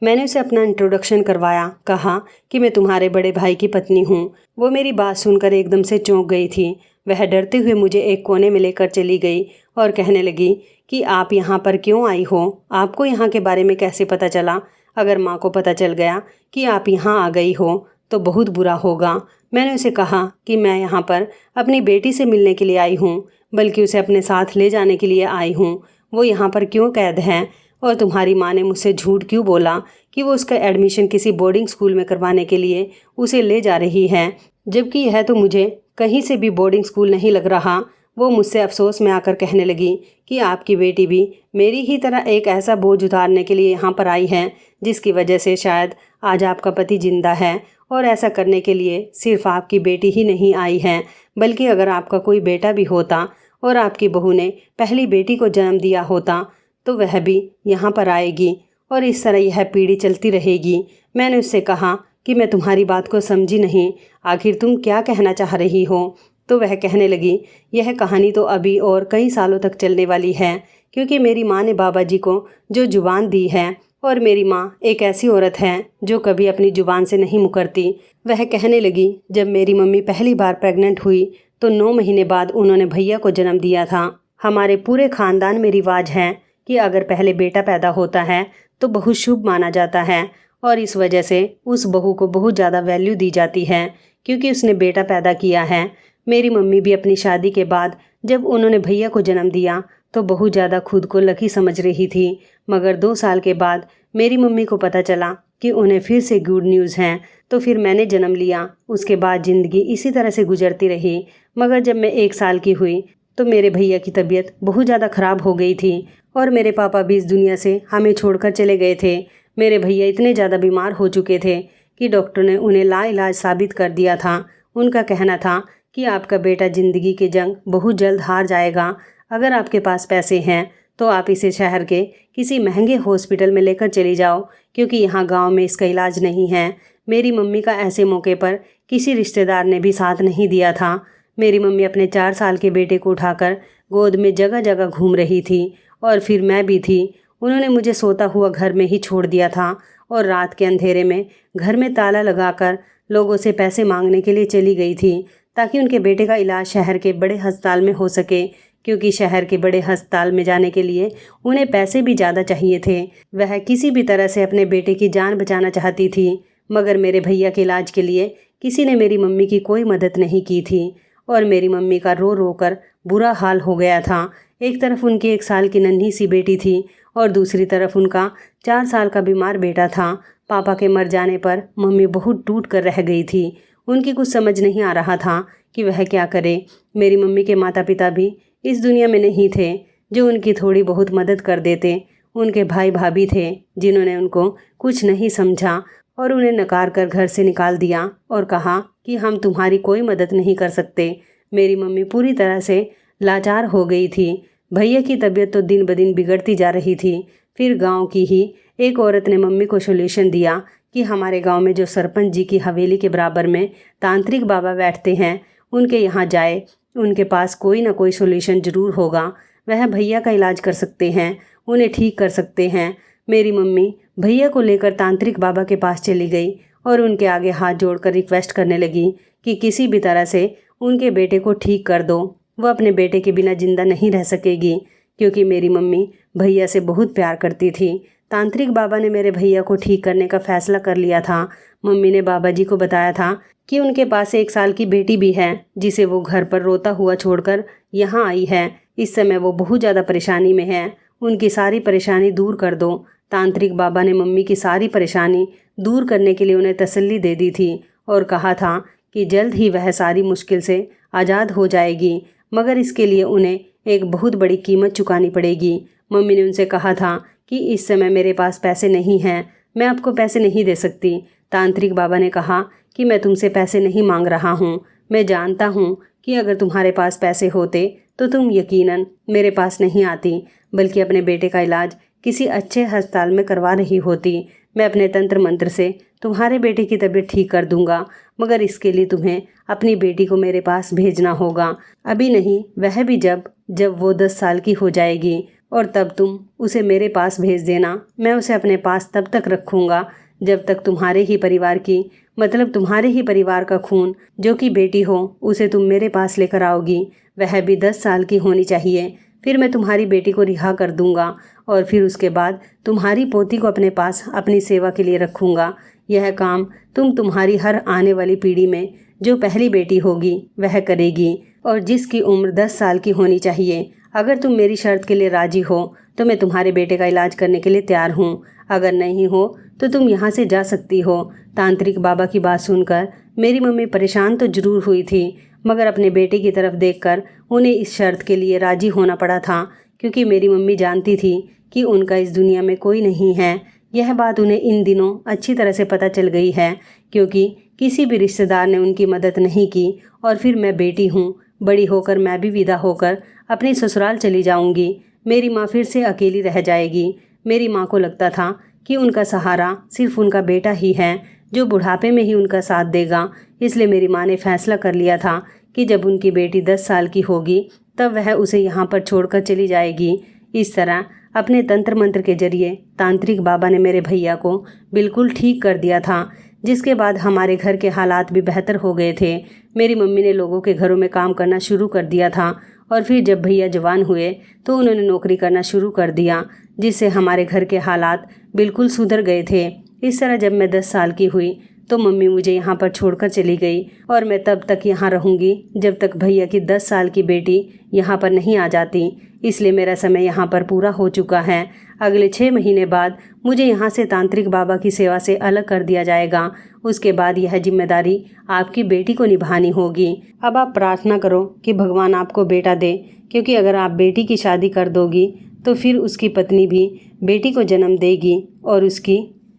[SPEAKER 1] मैंने उसे अपना इंट्रोडक्शन करवाया। कहा कि मैं तुम्हारे बड़े भाई की पत्नी हूँ। वो मेरी बात सुनकर एकदम से चौंक गई थी। वह डरते हुए मुझे एक कोने में लेकर चली गई और कहने लगी कि आप यहाँ पर क्यों आई हो? आपको यहाँ के बारे में कैसे पता चला? अगर माँ को पता चल गया कि आप यहाँ आ गई हो तो बहुत बुरा होगा। मैंने उसे कहा कि मैं यहाँ पर अपनी बेटी से मिलने के लिए आई हूँ, बल्कि उसे अपने साथ ले जाने के लिए आई हूँ। वो यहाँ पर क्यों कैद है? और तुम्हारी माँ ने मुझसे झूठ क्यों बोला कि वो उसका एडमिशन किसी बोर्डिंग स्कूल में करवाने के लिए उसे ले जा रही है, जबकि यह तो मुझे कहीं से भी बोर्डिंग स्कूल नहीं लग रहा। वो मुझसे अफसोस में आकर कहने लगी कि आपकी बेटी भी मेरी ही तरह एक ऐसा बोझ उतारने के लिए यहाँ पर आई है जिसकी वजह से शायद आज आपका पति जिंदा है। और ऐसा करने के लिए सिर्फ आपकी बेटी ही नहीं आई है, बल्कि अगर आपका कोई बेटा भी होता और आपकी बहू ने पहली बेटी को जन्म दिया होता तो वह भी यहाँ पर आएगी और इस तरह यह पीढ़ी चलती रहेगी। मैंने उससे कहा कि मैं तुम्हारी बात को समझी नहीं, आखिर तुम क्या कहना चाह रही हो? तो वह कहने लगी, यह कहानी तो अभी और कई सालों तक चलने वाली है, क्योंकि मेरी माँ ने बाबा जी को जो जुबान दी है, और मेरी माँ एक ऐसी औरत है जो कभी अपनी जुबान से नहीं मुकरती। वह कहने लगी, जब मेरी मम्मी पहली बार प्रेग्नेंट हुई तो 9 महीने बाद उन्होंने भैया को जन्म दिया था। हमारे पूरे खानदान में रिवाज है कि अगर पहले बेटा पैदा होता है तो बहुत शुभ माना जाता है, और इस वजह से उस बहू को बहुत ज़्यादा वैल्यू दी जाती है क्योंकि उसने बेटा पैदा किया है। मेरी मम्मी भी अपनी शादी के बाद जब उन्होंने भैया को जन्म दिया तो बहुत ज़्यादा खुद को लकी समझ रही थी, मगर 2 साल के बाद मेरी मम्मी को पता चला कि उन्हें फिर से गुड न्यूज़ है, तो फिर मैंने जन्म लिया। उसके बाद ज़िंदगी इसी तरह से गुजरती रही। मगर जब मैं 1 साल की हुई तो मेरे भैया की तबीयत बहुत ज़्यादा ख़राब हो गई थी और मेरे पापा भी इस दुनिया से हमें छोड़कर चले गए थे। मेरे भैया इतने ज़्यादा बीमार हो चुके थे कि डॉक्टर ने उन्हें लाइलाज साबित कर दिया था। उनका कहना था कि आपका बेटा ज़िंदगी की जंग बहुत जल्द हार जाएगा। अगर आपके पास पैसे हैं तो आप इसे शहर के किसी महंगे हॉस्पिटल में लेकर चली जाओ, क्योंकि यहाँ गांव में इसका इलाज नहीं है। मेरी मम्मी का ऐसे मौके पर किसी रिश्तेदार ने भी साथ नहीं दिया था। मेरी मम्मी अपने 4 साल के बेटे को उठाकर गोद में जगह जगह घूम रही थी और फिर मैं भी थी। उन्होंने मुझे सोता हुआ घर में ही छोड़ दिया था और रात के अंधेरे में घर में ताला लगाकर लोगों से पैसे मांगने के लिए चली गई थी ताकि उनके बेटे का इलाज शहर के बड़े अस्पताल में हो सके, क्योंकि शहर के बड़े अस्पताल में जाने के लिए उन्हें पैसे भी ज़्यादा चाहिए थे। वह किसी भी तरह से अपने बेटे की जान बचाना चाहती थी, मगर मेरे भैया के इलाज के लिए किसी ने मेरी मम्मी की कोई मदद नहीं की थी और मेरी मम्मी का रो रो कर बुरा हाल हो गया था। एक तरफ उनकी 1 साल की नन्ही सी बेटी थी और दूसरी तरफ उनका 4 साल का बीमार बेटा था। पापा के मर जाने पर मम्मी बहुत टूट कर रह गई थी। उनकी कुछ समझ नहीं आ रहा था कि वह क्या करे। मेरी मम्मी के माता पिता भी इस दुनिया में नहीं थे जो उनकी थोड़ी बहुत मदद कर देते। उनके भाई भाभी थे जिन्होंने उनको कुछ नहीं समझा और उन्हें नकार कर घर से निकाल दिया और कहा कि हम तुम्हारी कोई मदद नहीं कर सकते। मेरी मम्मी पूरी तरह से लाचार हो गई थी। भैया की तबीयत तो दिन ब दिन बिगड़ती जा रही थी। फिर गांव की ही एक औरत ने मम्मी को सोल्यूशन दिया कि हमारे गांव में जो सरपंच जी की हवेली के बराबर में तांत्रिक बाबा बैठते हैं, उनके यहाँ जाए, उनके पास कोई ना कोई सोल्यूशन ज़रूर होगा। वह भैया का इलाज कर सकते हैं, उन्हें ठीक कर सकते हैं। मेरी मम्मी भैया को लेकर तांत्रिक बाबा के पास चली गई और उनके आगे हाथ जोड़कर रिक्वेस्ट करने लगी कि किसी भी तरह से उनके बेटे को ठीक कर दो। वह अपने बेटे के बिना जिंदा नहीं रह सकेगी, क्योंकि मेरी मम्मी भैया से बहुत प्यार करती थी। तांत्रिक बाबा ने मेरे भैया को ठीक करने का फैसला कर लिया था। मम्मी ने बाबा जी को बताया था कि उनके पास 1 साल की बेटी भी है, जिसे वो घर पर रोता हुआ छोड़कर यहाँ आई है। इस समय वो बहुत ज़्यादा परेशानी में है, उनकी सारी परेशानी दूर कर दो। तांत्रिक बाबा ने मम्मी की सारी परेशानी दूर करने के लिए उन्हें तसल्ली दे दी थी और कहा था कि जल्द ही वह सारी मुश्किल से आज़ाद हो जाएगी, मगर इसके लिए उन्हें एक बहुत बड़ी कीमत चुकानी पड़ेगी। मम्मी ने उनसे कहा था कि इस समय मेरे पास पैसे नहीं हैं, मैं आपको पैसे नहीं दे सकती। तांत्रिक बाबा ने कहा कि मैं तुमसे पैसे नहीं मांग रहा हूँ, मैं जानता हूँ कि अगर तुम्हारे पास पैसे होते तो तुम यकीनन मेरे पास नहीं आती, बल्कि अपने बेटे का इलाज किसी अच्छे अस्पताल में करवा रही होती। मैं अपने तंत्र मंत्र से तुम्हारे बेटे की तबीयत ठीक कर दूंगा, मगर इसके लिए तुम्हें अपनी बेटी को मेरे पास भेजना होगा। अभी नहीं, वह भी जब वो 10 साल की हो जाएगी, और तब तुम उसे मेरे पास भेज देना। मैं उसे अपने पास तब तक रखूँगा जब तक तुम्हारे ही परिवार की, मतलब तुम्हारे ही परिवार का खून जो कि बेटी हो, उसे तुम मेरे पास लेकर आओगी। वह भी 10 साल की होनी चाहिए। फिर मैं तुम्हारी बेटी को रिहा कर दूंगा और फिर उसके बाद तुम्हारी पोती को अपने पास अपनी सेवा के लिए रखूँगा। यह काम तुम्हारी हर आने वाली पीढ़ी में जो पहली बेटी होगी वह करेगी, और जिसकी उम्र 10 साल की होनी चाहिए। अगर तुम मेरी शर्त के लिए राजी हो तो मैं तुम्हारे बेटे का इलाज करने के लिए तैयार हूँ, अगर नहीं हो तो तुम यहाँ से जा सकती हो। तांत्रिक बाबा की बात सुनकर मेरी मम्मी परेशान तो जरूर हुई थी, मगर अपने बेटे की तरफ देखकर उन्हें इस शर्त के लिए राजी होना पड़ा था, क्योंकि मेरी मम्मी जानती थी कि उनका इस दुनिया में कोई नहीं है। यह बात उन्हें इन दिनों अच्छी तरह से पता चल गई है, क्योंकि किसी भी रिश्तेदार ने उनकी मदद नहीं की। और फिर मैं बेटी हूँ, बड़ी होकर मैं भी विदा होकर अपनी ससुराल चली जाऊंगी। मेरी माँ फिर से अकेली रह जाएगी। मेरी माँ को लगता था कि उनका सहारा सिर्फ उनका बेटा ही है, जो बुढ़ापे में ही उनका साथ देगा। इसलिए मेरी माँ ने फैसला कर लिया था कि जब उनकी बेटी 10 साल की होगी तब वह उसे यहाँ पर छोड़कर चली जाएगी। इस तरह अपने तंत्र मंत्र के जरिए तांत्रिक बाबा ने मेरे भैया को बिल्कुल ठीक कर दिया था, जिसके बाद हमारे घर के हालात भी बेहतर हो गए थे। मेरी मम्मी ने लोगों के घरों में काम करना शुरू कर दिया था, और फिर जब भैया जवान हुए तो उन्होंने नौकरी करना शुरू कर दिया, जिससे हमारे घर के हालात बिल्कुल सुधर गए थे। इस तरह जब मैं 10 साल की हुई तो मम्मी मुझे यहाँ पर छोड़कर चली गई, और मैं तब तक यहाँ रहूँगी जब तक भैया की 10 साल की बेटी यहाँ पर नहीं आ जाती। इसलिए मेरा समय यहाँ पर पूरा हो चुका है। अगले 6 महीने बाद मुझे यहाँ से तांत्रिक बाबा की सेवा से अलग कर दिया जाएगा। उसके बाद यह जिम्मेदारी आपकी बेटी को निभानी होगी। अब आप प्रार्थना करो कि भगवान आपको बेटा दे, क्योंकि अगर आप बेटी की शादी कर दोगी तो फिर उसकी पत्नी भी बेटी को जन्म देगी, और उसकी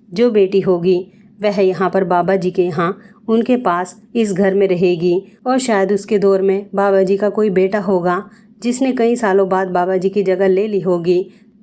[SPEAKER 1] जो बेटी होगी वह यहाँ पर बाबा जी के यहाँ उनके पास इस घर में रहेगी। और शायद उसके दौर में बाबा जी का कोई बेटा होगा जिसने कई सालों बाद बाबा जी की जगह ले ली होगी।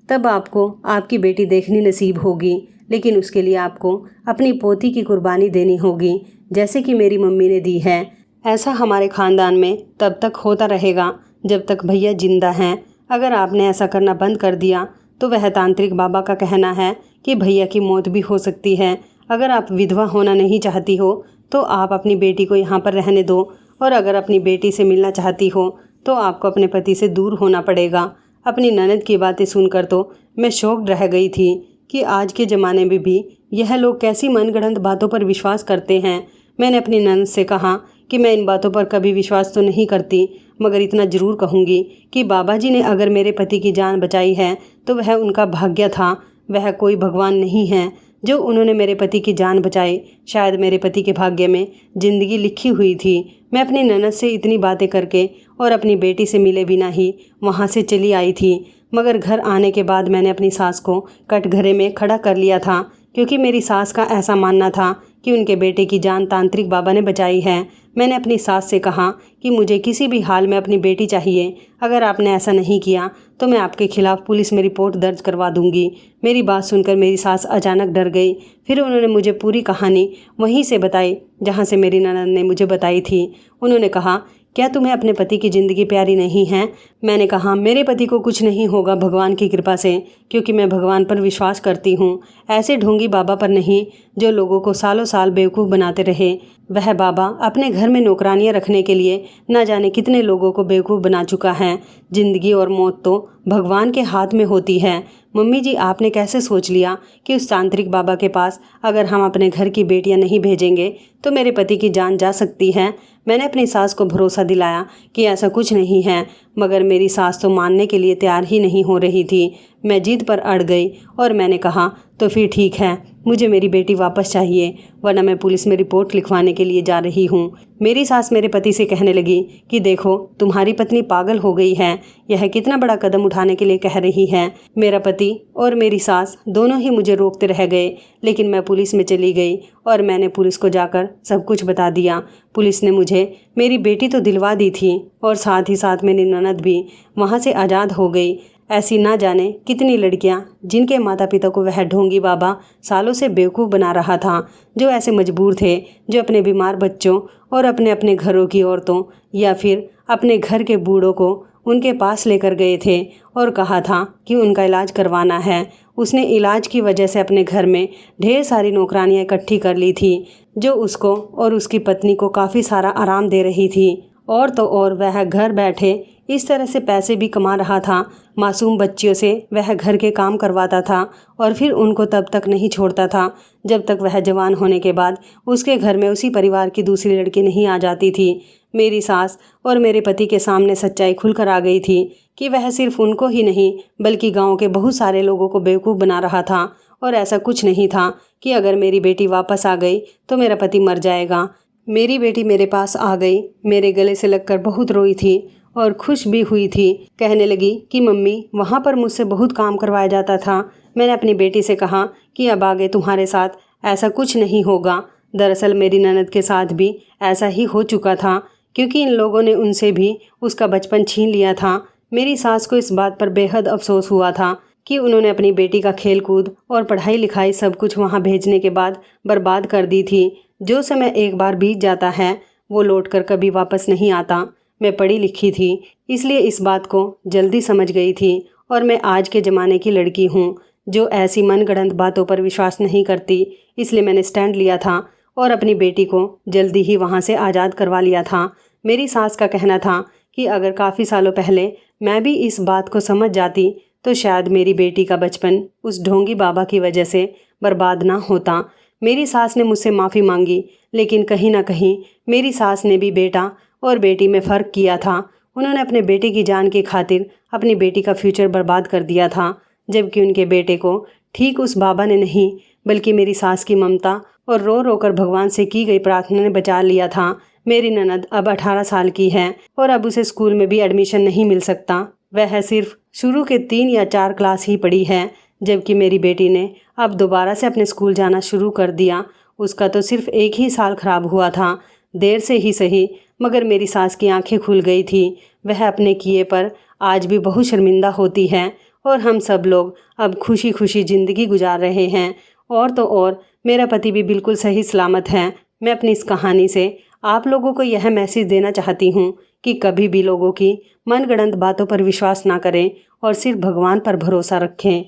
[SPEAKER 1] तब आपको आपकी बेटी देखनी नसीब होगी, लेकिन उसके लिए आपको अपनी पोती की कुर्बानी देनी होगी, जैसे कि मेरी मम्मी ने दी है। ऐसा हमारे ख़ानदान में तब तक होता रहेगा जब तक भैया जिंदा हैं। अगर आपने ऐसा करना बंद कर दिया तो वह तांत्रिक बाबा का कहना है कि भैया की मौत भी हो सकती है। अगर आप विधवा होना नहीं चाहती हो तो आप अपनी बेटी को यहाँ पर रहने दो, और अगर अपनी बेटी से मिलना चाहती हो तो आपको अपने पति से दूर होना पड़ेगा। अपनी ननद की बातें सुनकर तो मैं शॉक्ड रह गई थी कि आज के ज़माने में भी यह लोग कैसी मनगढ़ंत बातों पर विश्वास करते हैं। मैंने अपनी ननद से कहा कि मैं इन बातों पर कभी विश्वास तो नहीं करती, मगर इतना ज़रूर कहूँगी कि बाबा जी ने अगर मेरे पति की जान बचाई है तो वह उनका भाग्य था। वह कोई भगवान नहीं है जो उन्होंने मेरे पति की जान बचाई। शायद मेरे पति के भाग्य में ज़िंदगी लिखी हुई थी। मैं अपनी ननद से इतनी बातें करके और अपनी बेटी से मिले बिना ही वहाँ से चली आई थी, मगर घर आने के बाद मैंने अपनी सास को कटघरे में खड़ा कर लिया था, क्योंकि मेरी सास का ऐसा मानना था कि उनके बेटे की जान तांत्रिक बाबा ने बचाई है। मैंने अपनी सास से कहा कि मुझे किसी भी हाल में अपनी बेटी चाहिए। अगर आपने ऐसा नहीं किया तो मैं आपके खिलाफ़ पुलिस में रिपोर्ट दर्ज करवा दूंगी। मेरी बात सुनकर मेरी सास अचानक डर गई। फिर उन्होंने मुझे पूरी कहानी वहीं से बताई जहाँ से मेरी ननद ने मुझे बताई थी। उन्होंने कहा, क्या तुम्हें अपने पति की ज़िंदगी प्यारी नहीं है? मैंने कहा, मेरे पति को कुछ नहीं होगा भगवान की कृपा से, क्योंकि मैं भगवान पर विश्वास करती हूँ, ऐसे ढोंगी बाबा पर नहीं जो लोगों को सालों साल बेवकूफ़ बनाते रहे। वह बाबा अपने घर में नौकरानियाँ रखने के लिए न जाने कितने लोगों को बेवकूफ़ बना चुका है। ज़िंदगी और मौत तो भगवान के हाथ में होती है। मम्मी जी, आपने कैसे सोच लिया कि उस तांत्रिक बाबा के पास अगर हम अपने घर की बेटियां नहीं भेजेंगे तो मेरे पति की जान जा सकती है? मैंने अपनी सास को भरोसा दिलाया कि ऐसा कुछ नहीं है, मगर मेरी सास तो मानने के लिए तैयार ही नहीं हो रही थी। मैं जिद पर अड़ गई और मैंने कहा, तो फिर ठीक है, मुझे मेरी बेटी वापस चाहिए, वरना मैं पुलिस में रिपोर्ट लिखवाने के लिए जा रही हूँ। मेरी सास मेरे पति से कहने लगी कि देखो, तुम्हारी पत्नी पागल हो गई है, यह कितना बड़ा कदम उठाने के लिए कह रही है। मेरा पति और मेरी सास दोनों ही मुझे रोकते रह गए, लेकिन मैं पुलिस में चली गई और मैंने पुलिस को जाकर सब कुछ बता दिया। पुलिस ने मुझे मेरी बेटी तो दिलवा दी थी और साथ ही साथ मेरी ननद भी वहाँ से आज़ाद हो गई। ऐसी ना जाने कितनी लड़कियां जिनके माता पिता को वह ढोंगी बाबा सालों से बेवकूफ़ बना रहा था, जो ऐसे मजबूर थे, जो अपने बीमार बच्चों और अपने अपने घरों की औरतों या फिर अपने घर के बूढ़ों को उनके पास लेकर गए थे और कहा था कि उनका इलाज करवाना है। उसने इलाज की वजह से अपने घर में ढेर सारी नौकरानियाँ इकट्ठी कर ली थी, जो उसको और उसकी पत्नी को काफ़ी सारा आराम दे रही थी। और तो और वह घर बैठे इस तरह से पैसे भी कमा रहा था। मासूम बच्चियों से वह घर के काम करवाता था और फिर उनको तब तक नहीं छोड़ता था जब तक वह जवान होने के बाद उसके घर में उसी परिवार की दूसरी लड़की नहीं आ जाती थी। मेरी सास और मेरे पति के सामने सच्चाई खुलकर आ गई थी कि वह सिर्फ उनको ही नहीं बल्कि गाँव के बहुत सारे लोगों को बेवकूफ़ बना रहा था। और ऐसा कुछ नहीं था कि अगर मेरी बेटी वापस आ गई तो मेरा पति मर जाएगा। मेरी बेटी मेरे पास आ गई, मेरे गले से लगकर बहुत रोई थी और खुश भी हुई थी। कहने लगी कि मम्मी, वहाँ पर मुझसे बहुत काम करवाया जाता था। मैंने अपनी बेटी से कहा कि अब आगे तुम्हारे साथ ऐसा कुछ नहीं होगा। दरअसल मेरी ननद के साथ भी ऐसा ही हो चुका था, क्योंकि इन लोगों ने उनसे भी उसका बचपन छीन लिया था। मेरी सास को इस बात पर बेहद अफसोस हुआ था कि उन्होंने अपनी बेटी का खेलकूद और पढ़ाई लिखाई सब कुछ वहाँ भेजने के बाद बर्बाद कर दी थी। जो समय एक बार बीत जाता है वो लौटकर कभी वापस नहीं आता। मैं पढ़ी लिखी थी, इसलिए इस बात को जल्दी समझ गई थी और मैं आज के ज़माने की लड़की हूँ जो ऐसी मनगढ़ंत बातों पर विश्वास नहीं करती। इसलिए मैंने स्टैंड लिया था और अपनी बेटी को जल्दी ही वहाँ से आज़ाद करवा लिया था। मेरी सास का कहना था कि अगर काफ़ी सालों पहले मैं भी इस बात को समझ जाती तो शायद मेरी बेटी का बचपन उस ढोंगी बाबा की वजह से बर्बाद ना होता। मेरी सास ने मुझसे माफ़ी मांगी, लेकिन कहीं ना कहीं मेरी सास ने भी बेटा और बेटी में फ़र्क किया था। उन्होंने अपने बेटे की जान की खातिर अपनी बेटी का फ्यूचर बर्बाद कर दिया था, जबकि उनके बेटे को ठीक उस बाबा ने नहीं बल्कि मेरी सास की ममता और रो रो कर भगवान से की गई प्रार्थना ने बचा लिया था। मेरी ननद अब 18 साल की है और अब उसे स्कूल में भी एडमिशन नहीं मिल सकता। वह सिर्फ शुरू के 3 या 4 क्लास ही पढ़ी है, जबकि मेरी बेटी ने अब दोबारा से अपने स्कूल जाना शुरू कर दिया। उसका तो सिर्फ 1 ही साल खराब हुआ था, देर से ही सही, मगर मेरी सास की आंखें खुल गई थी। वह अपने किए पर आज भी बहुत शर्मिंदा होती है और हम सब लोग अब खुशी खुशी ज़िंदगी गुजार रहे हैं। और तो और मेरा पति भी बिल्कुल सही सलामत है। मैं अपनी इस कहानी से आप लोगों को यह मैसेज देना चाहती हूँ कि कभी भी लोगों की मनगढ़ंत बातों पर विश्वास ना करें और सिर्फ भगवान पर भरोसा रखें।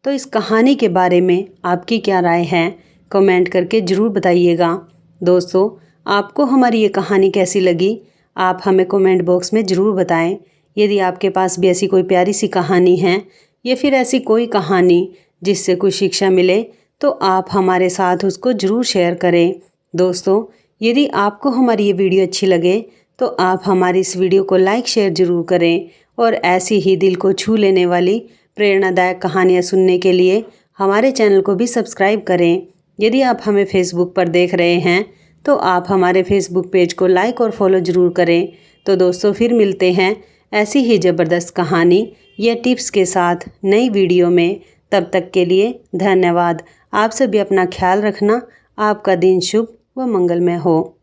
[SPEAKER 1] तो इस कहानी के बारे में आपकी क्या राय है, कमेंट करके ज़रूर बताइएगा। दोस्तों, आपको हमारी ये कहानी कैसी लगी, आप हमें कमेंट बॉक्स में ज़रूर बताएं। यदि आपके पास भी ऐसी कोई प्यारी सी कहानी है या फिर ऐसी कोई कहानी जिससे कुछ शिक्षा मिले तो आप हमारे साथ उसको ज़रूर शेयर करें। दोस्तों, यदि आपको हमारी ये वीडियो अच्छी लगे तो आप हमारी इस वीडियो को लाइक शेयर ज़रूर करें और ऐसी ही दिल को छू लेने वाली प्रेरणादायक कहानियाँ सुनने के लिए हमारे चैनल को भी सब्सक्राइब करें। यदि आप हमें फेसबुक पर देख रहे हैं तो आप हमारे फेसबुक पेज को लाइक और फॉलो ज़रूर करें। तो दोस्तों, फिर मिलते हैं ऐसी ही ज़बरदस्त कहानी या टिप्स के साथ नई वीडियो में। तब तक के लिए धन्यवाद। आप सभी अपना ख्याल रखना। आपका दिन शुभ व मंगलमय हो।